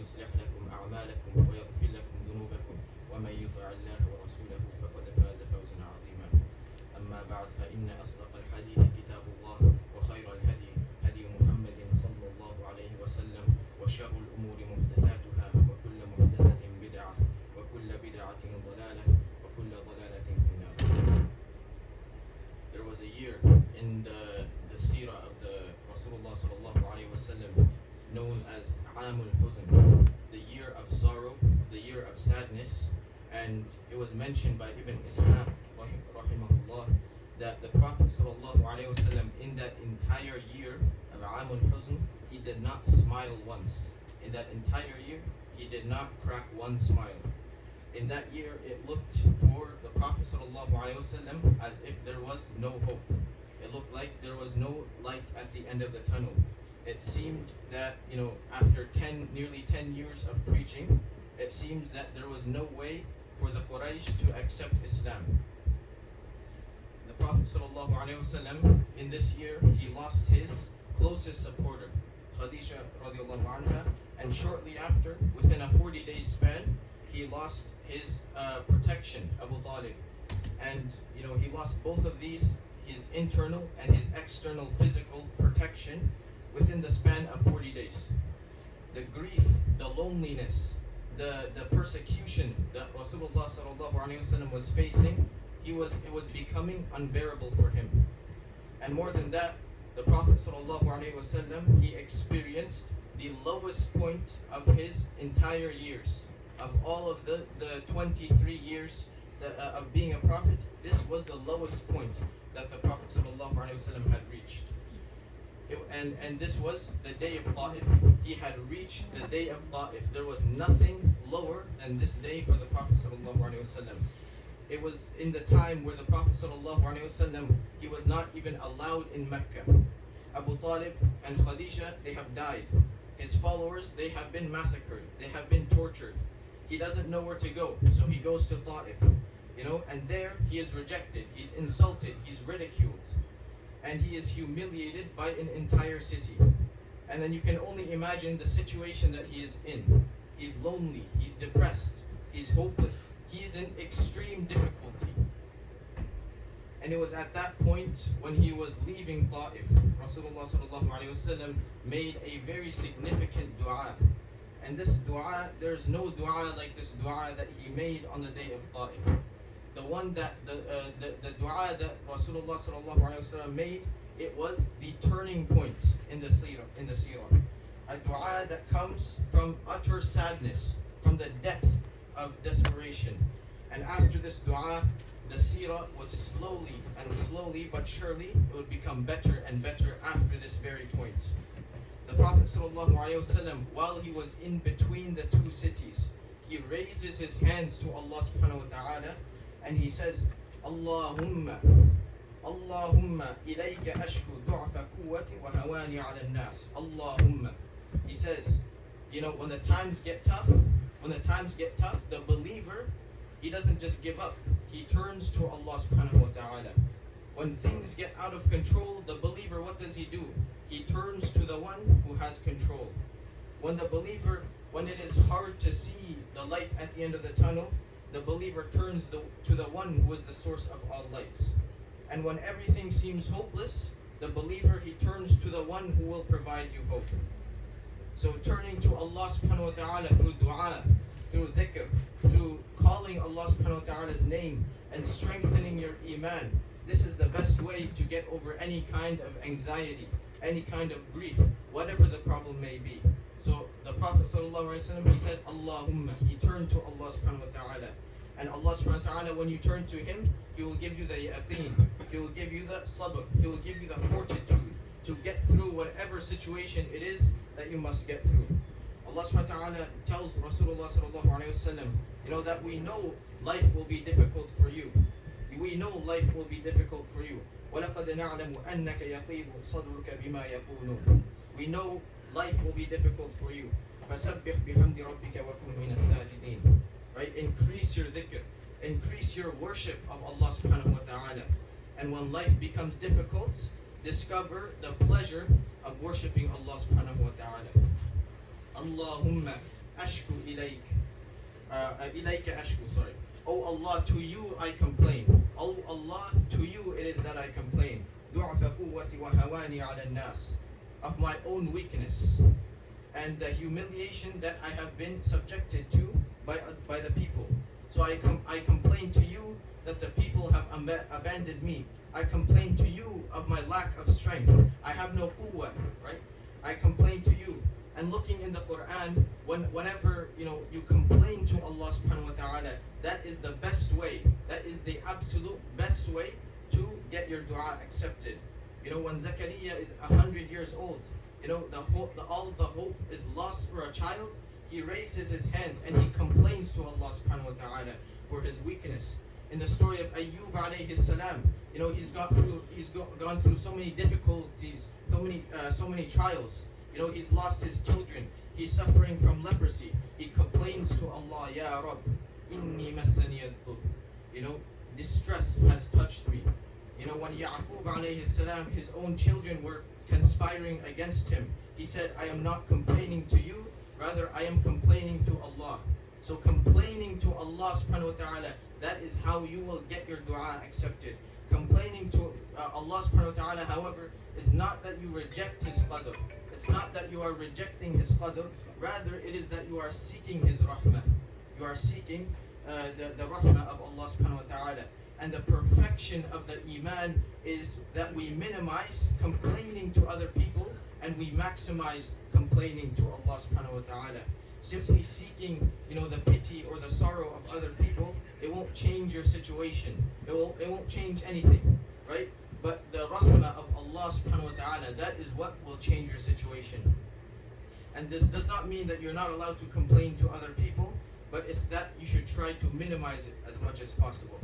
يصلح لكم أعمالكم ويغفر لكم ذنوبكم ومن يطع الله ورسوله فقد فاز فوزا عظيما. أما بعد فإن أصدق الحديث كتاب الله وخير الهدي هدي محمد صلى الله عليه وسلم وشر الأمور محدثاتها وكل محدثة بدعة وكل بدعة ضلالة وكل ضلالة في النار. There was a year in the seerah of the Rasulullah sallallahu alaihi wasallam known as Amul Huzn, the year of sorrow, the year of sadness, and it was mentioned by Ibn Ishaq rahimahullah that the Prophet sallallahu alaihi wasallam in that entire year of Amul Huzn, he did not smile once. In that entire year, he did not crack one smile. In that year, it looked for the Prophet ﷺ as if there was no hope. It looked like there was no light at the end of the tunnel. It seemed that, after nearly 10 years of preaching, it seems that there was no way for the Quraysh to accept Islam. The Prophet ﷺ in this year, he lost his closest supporter, Khadija radiallahu anha, and shortly after, within a 40-day span, he lost his protection, Abu Talib. And he lost both of these, his internal and his external physical protection, within the span of 40 days. The grief, the loneliness, the persecution that Rasulullah ﷺ was facing, it was becoming unbearable for him. And more than that, the Prophet ﷺ, he experienced the lowest point of his entire years. Of all of the 23 years of being a prophet, this was the lowest point that the Prophet ﷺ had reached. And this was the day of Ta'if. He had reached the day of Ta'if. There was nothing lower than this day for the Prophet ﷺ. It was in the time where the Prophet ﷺ, he was not even allowed in Mecca. Abu Talib and Khadija, they have died. His followers, they have been massacred. They have been tortured. He doesn't know where to go, so he goes to Ta'if, and there he is rejected, he's insulted, he's ridiculed, and he is humiliated by an entire city. And then you can only imagine the situation that he is in. He's lonely, he's depressed, he's hopeless, he's in extreme difficulty. And it was at that point when he was leaving Ta'if, Rasulullah sallallahu alaihi wasallam made a very significant dua. And this dua, there's no dua like this dua that he made on the day of Ta'if. The one that, the dua that Rasulullah sallallahu alaihi wasallam made, it was the turning point in the seerah. A dua that comes from utter sadness, from the depth of desperation. And after this dua, the seerah would slowly but surely, it would become better and better after this very point. The Prophet ﷺ, while he was in between the two cities, he raises his hands to Allah subhanahu wa ta'ala and he says, Allahumma ilayka ashku du'fa quwwati wa hawani ala nas. Allahumma. He says, when the times get tough, the believer, he doesn't just give up. He turns to Allah subhanahu wa ta'ala. When things get out of control, the believer, what does he do? He turns to the one who has control. When it is hard to see the light at the end of the tunnel, the believer turns to the one who is the source of all lights. And when everything seems hopeless, the believer, he turns to the one who will provide you hope. So turning to Allah subhanahu wa ta'ala through dua, through dhikr, through calling Allah subhanahu wa ta'ala's name and strengthening your iman, this is the best way to get over any kind of anxiety, any kind of grief, whatever the problem may be. So the Prophet ﷺ, he said, Allahumma, he turned to Allah subhanahu wa ta'ala. And Allah subhanahu wa ta'ala, when you turn to him, he will give you the yaqeen, he will give you the sabr, he will give you the fortitude to get through whatever situation it is that you must get through. Allah subhanahu wa ta'ala tells Rasulullah sallallahu alayhi wa sallam, that we know life will be difficult for you. We know life will be difficult for you. وَلَقَدْ نَعْلَمُ أَنَّكَ يَقِيبُ صَدْرُكَ بِمَا يَقُولُونَ. We know life will be difficult for you. فَسَبِّحْ بِحَمْدِ رَبِّكَ وَكُنْ مِنَ السَّاجِدِينَ. Right? Increase your dhikr. Increase your worship of Allah subhanahu wa ta'ala. And when life becomes difficult, discover the pleasure of worshipping Allah subhanahu wa ta'ala. Allahumma ashku ilayk. Ilayka ashku, sorry. Oh Allah, to you I complain. Oh Allah, to you it is that I complain. ضعف قوتي وهواني على الناس. Of my own weakness and the humiliation that I have been subjected to by the people. So I complain to you that the people have abandoned me. I complain to you of my lack of strength. I have no quwwah, right? I complain to you. And looking in the Quran, whenever you complain to Allah subhanahu wa ta'ala, that is the best way. That is the absolute best way to get your dua accepted. When Zakaria is 100 years old, all the hope is lost for a child, he raises his hands and he complains to Allah subhanahu wa ta'ala for his weakness. In the story of Ayyub alayhi salam, he's gone through so many difficulties, so many trials. He's lost his children. He's suffering from leprosy. He complains to Allah, Ya Rabb, inni massani ad-dur. Distress has touched me. When Ya'qub alayhi salam, his own children were conspiring against him, he said, I am not complaining to you, rather I am complaining to Allah. So complaining to Allah subhanahu wa ta'ala, that is how you will get your dua accepted. Complaining to Allah subhanahu wa ta'ala, however, is not that you reject his qadr. It's not that you are rejecting his qadr, rather it is that you are seeking his rahmah. You are seeking the rahmah of Allah subhanahu wa ta'ala. And the perfection of the iman is that we minimize complaining to other people and we maximize complaining to Allah subhanahu wa ta'ala. Simply seeking, the pity or the sorrow of other people, it won't change your situation. It won't change anything, right? But the rahmah of Allah subhanahu wa ta'ala, that is what will change your situation. And this does not mean that you're not allowed to complain to other people, but it's that you should try to minimize it as much as possible.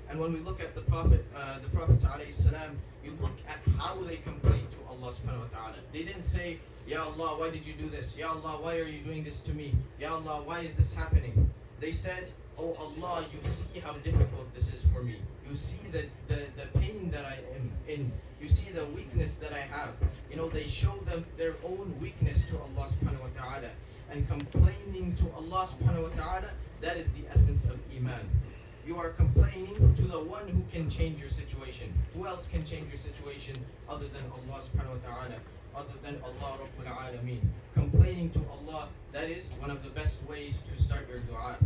And when we look at the Prophets alayhi salam, you look at how they complained to Allah subhanahu wa ta'ala. They didn't say, Ya Allah, why did you do this? Ya Allah, why are you doing this to me? Ya Allah, why is this happening? They said, Oh Allah, you see how difficult this is for me. You see the pain that I am in. You see the weakness that I have. They show them their own weakness to Allah subhanahu wa ta'ala. And complaining to Allah subhanahu wa ta'ala, that is the essence of iman. You are complaining to the one who can change your situation. Who else can change your situation other than Allah subhanahu wa ta'ala, other than Allah Rabbul Alameen? Complaining to Allah, that is one of the best ways to start your dua.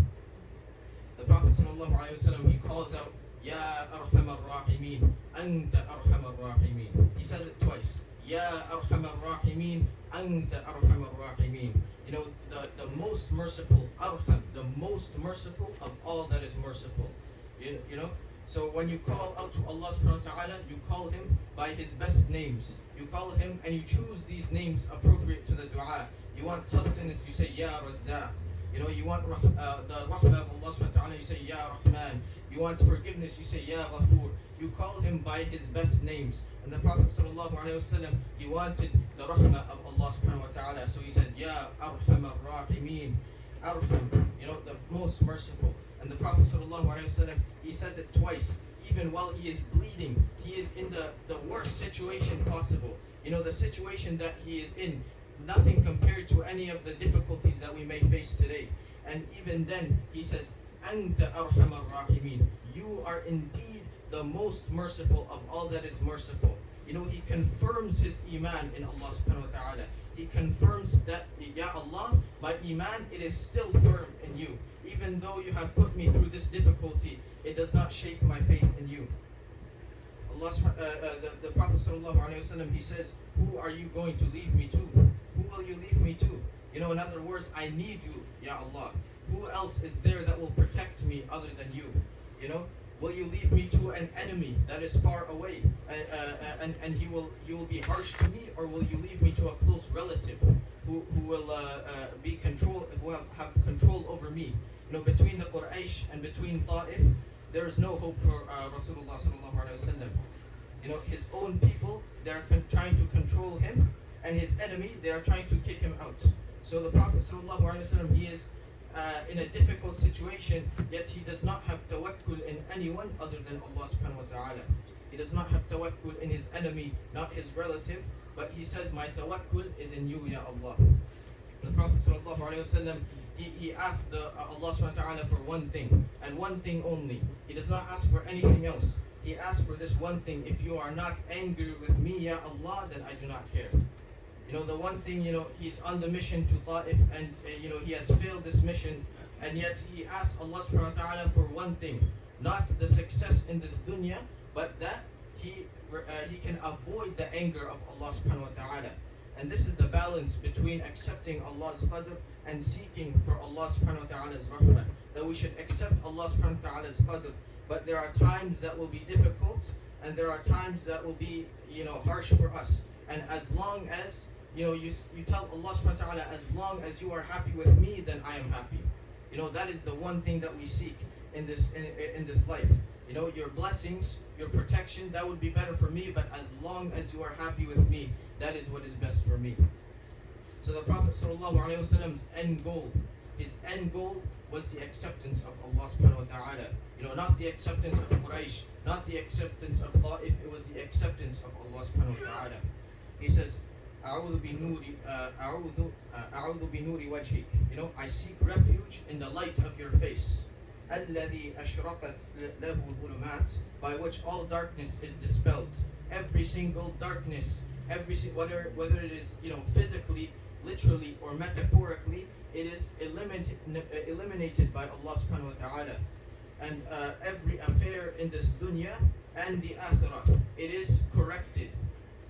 The Prophet sallallahu alaihi wasallam, he calls out, Ya Arhamar Rahimeen, Anta Arhamar Rahimeen. He says it twice. Ya Arhamar Rahimeen, Anta Arhamar Rahimeen. The most merciful, Arham, the most merciful of all that is merciful. So when you call out to Allah subhanahu wa ta'ala, you call him by his best names. You call him and you choose these names appropriate to the dua. You want sustenance, you say Ya Razzaq. You want the rahmah of Allah subhanahu wa ta'ala, you say Ya Rahman. You want forgiveness, you say Ya Ghafoor. You call him by his best names. And the Prophet sallallahu alaihi wasallam, he wanted the rahmah of Allah subhanahu wa ta'ala, so he said Ya Arhamar Rahimeen, Arham, the most merciful. And the Prophet sallallahu alaihi wasallam, he says it twice, even while he is bleeding. He is in the worst situation possible. The situation that he is in, nothing compared to any of the difficulties that we may face today. And even then, he says, Anta Arhamar Rahimeen. You are indeed the most merciful of all that is merciful. He confirms his iman in Allah subhanahu wa ta'ala. He confirms that, Ya Allah, my iman, it is still firm in you. Even though you have put me through this difficulty, it does not shake my faith in you. The Prophet sallallahu alaihi wasallam, he says, who are you going to leave me to? Who will you leave me to? In other words, I need you, Ya Allah. Who else is there that will protect me other than you? Will you leave me to an enemy that is far away, and he will be harsh to me, or will you leave me to a close relative who will who have control over me? Between the Quraysh and between Ta'if, there is no hope for Rasulullah sallallahu alaihi wasallam. His own people, they are trying to control him, and his enemy, they are trying to kick him out. So the Prophet sallallahu alaihi wasallam, he is in a difficult situation, yet he does not have tawakkul in anyone other than Allah subhanahu wa ta'ala. He does not have tawakkul in his enemy, not his relative, but he says, my tawakkul is in you, Ya Allah. The Prophet sallallahu alaihi wasallam, he asks Allah subhanahu wa ta'ala for one thing, and one thing only. He does not ask for anything else. He asks for this one thing. If you are not angry with me, Ya Allah, then I do not care. The one thing, he's on the mission to Ta'if, and he has failed this mission, and yet he asks Allah subhanahu wa ta'ala for one thing, not the success in this dunya, but that he can avoid the anger of Allah subhanahu wa ta'ala. And this is the balance between accepting Allah's qadr and seeking for Allah subhanahu wa ta'ala's rahmah. That we should accept Allah subhanahu wa ta'ala's qadr, but there are times that will be difficult, and there are times that will be harsh for us. And as long as you tell Allah subhanahu wa ta'ala, as long as you are happy with me, then I am happy. That is the one thing that we seek in this life. Your blessings, your protection, that would be better for me, but as long as you are happy with me, that is what is best for me. So the Prophet ﷺ's end goal, his end goal was the acceptance of Allah subhanahu wa ta'ala. Not the acceptance of Quraysh, not the acceptance of Ta'if, it was the acceptance of Allah subhanahu wa ta'ala. He says, أعوذ بنور وجهك. I seek refuge in the light of your face. الذي أشرقت له الظلمات, by which all darkness is dispelled. Every single darkness, whether it is physically, literally, or metaphorically, it is eliminated by Allah subhanahu wa ta'ala. And every affair in this dunya and the akhirah, it is corrected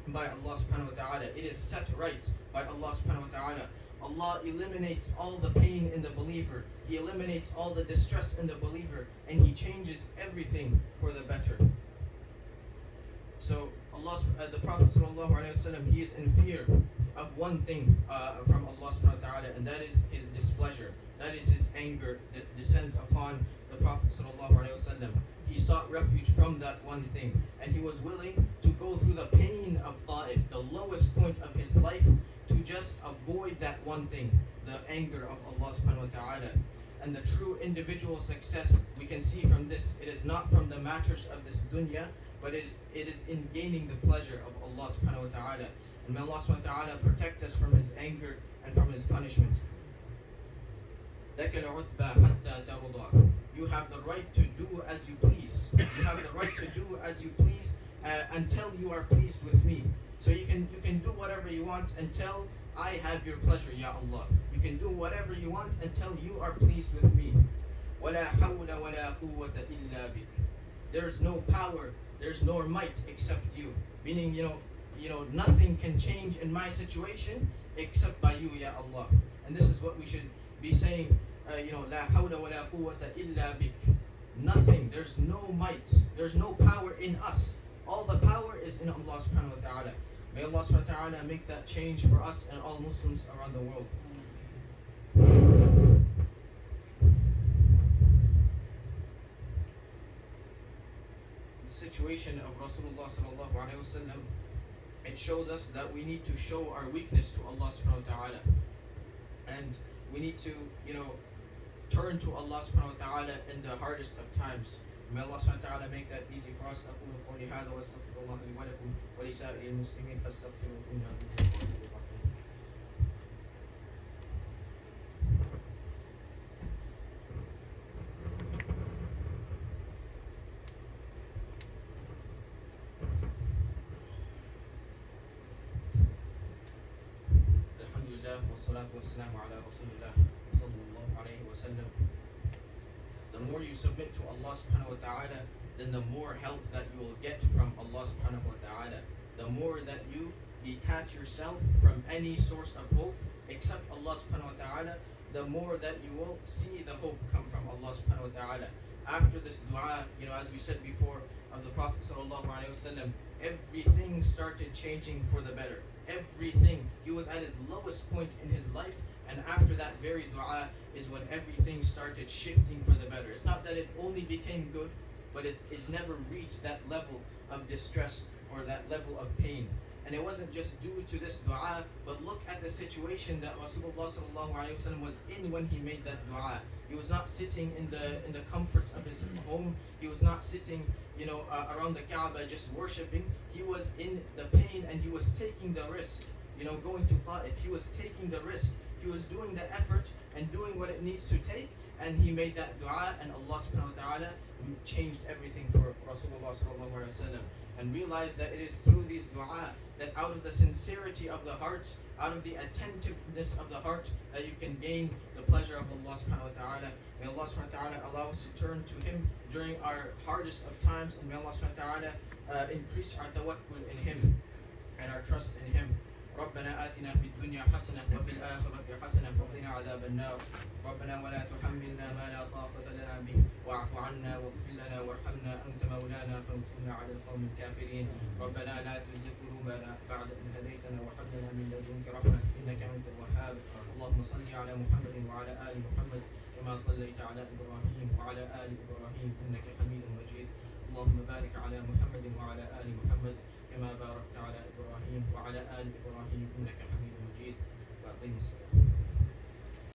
by Allah subhanahu wa ta'ala. It is set right by Allah subhanahu wa ta'ala. Allah eliminates all the pain in the believer. He eliminates all the distress in the believer, and He changes everything for the better. So the Prophet ﷺ, he is in fear of one thing from Allah subhanahu wa ta'ala, and that is His displeasure. That is His anger that descends upon the Prophet ﷺ. He sought refuge from that one thing, and he was willing to go through the pain of Ta'if, the lowest point of his life, to just avoid that one thing, the anger of Allah subhanahu wa ta'ala. And the true individual success, we can see from this, it is not from the matters of this dunya, but it is in gaining the pleasure of Allah subhanahu wa ta'ala. And may Allah subhanahu wa ta'ala protect us from His anger and from His punishment. لَكَ الْعُتْبَى حَتَّى تَرْضَى. You have the right to do as you please. You have the right to do as you please until you are pleased with me. So you can do whatever you want until I have your pleasure, Ya Allah. You can do whatever you want until you are pleased with me. وَلَا حَوْلَ وَلَا قُوَّةَ إِلَّا بِكَ. There is no power, there's no might except you. Meaning, nothing can change in my situation except by you, Ya Allah. And this is what we should be saying. لا حول ولا قوة إلا بك. Nothing, there's no might, there's no power in us. All the power is in Allah subhanahu wa ta'ala. May Allah subhanahu wa ta'ala make that change for us and all Muslims around the world. The situation of Rasulullah sallallahu alayhi wa sallam, it shows us that we need to show our weakness to Allah subhanahu wa ta'ala. And we need to, turn to Allah subhanahu wa ta'ala in the hardest of times. May Allah subhanahu wa ta'ala make that easy for us. أقول قولي هذا وأستغفر الله لي ولكم ولسائر المسلمين فاستغفروه إنه هو الغفور الرحيم. Alhamdulillah wassalatu wassalamu ala Rasulullah sallallahu alayhi wa sallam. The more you submit to Allah subhanahu wa ta'ala, then the more help that you will get from Allah subhanahu wa ta'ala. The more that you detach yourself from any source of hope except Allah subhanahu wa ta'ala, the more that you will see the hope come from Allah subhanahu wa ta'ala. After this dua, as we said before, of the Prophet sallallahu alayhi wa sallam, everything started changing for the better. Everything. He was at his lowest point in his life, and after that very dua is when everything started shifting for the better. It's not that it only became good, but it never reached that level of distress or that level of pain. And it wasn't just due to this dua, but look at the situation that Rasulullah sallallahu alaihi wasallam was in when he made that dua. He was not sitting in the comforts of his home. He was not sitting, around the Kaaba just worshipping. He was in the pain, and he was taking the risk, going to Ta'if. He was taking the risk. He was doing the effort, and doing what it needs to take. And he made that dua, and Allah subhanahu wa ta'ala changed everything for Rasulullah sallallahu alaihi wasallam. And realize that it is through these dua, that out of the sincerity of the heart, out of the attentiveness of the heart, that you can gain the pleasure of Allah subhanahu wa ta'ala. May Allah subhanahu wa ta'ala allow us to turn to Him during our hardest of times, and may Allah subhanahu wa ta'ala increase our tawakkul in Him and our trust in Him. ربنا آتنا في الدنيا حسنة وفي الآخرة حسنة وقنا عذاب النار. ربنا ولا تحملنا ما لا طاقة لنا به واعف عنا واغفر لنا وارحمنا أنت مولانا فانصرنا على القوم الكافرين. ربنا لا تزغ قلوبنا بعد إذ هديتنا وهب لنا من لدنك رحمة إنك أنت الوهاب. اللهم صل على محمد وعلى آل محمد كما صليت على إبراهيم وعلى آل إبراهيم إنك حميد مجيد. اللهم بارك على محمد وعلى آل محمد كما باركت على إبراهيم وعلى آل إبراهيم إنك حميد مجيد. وأقيموا الصلاة.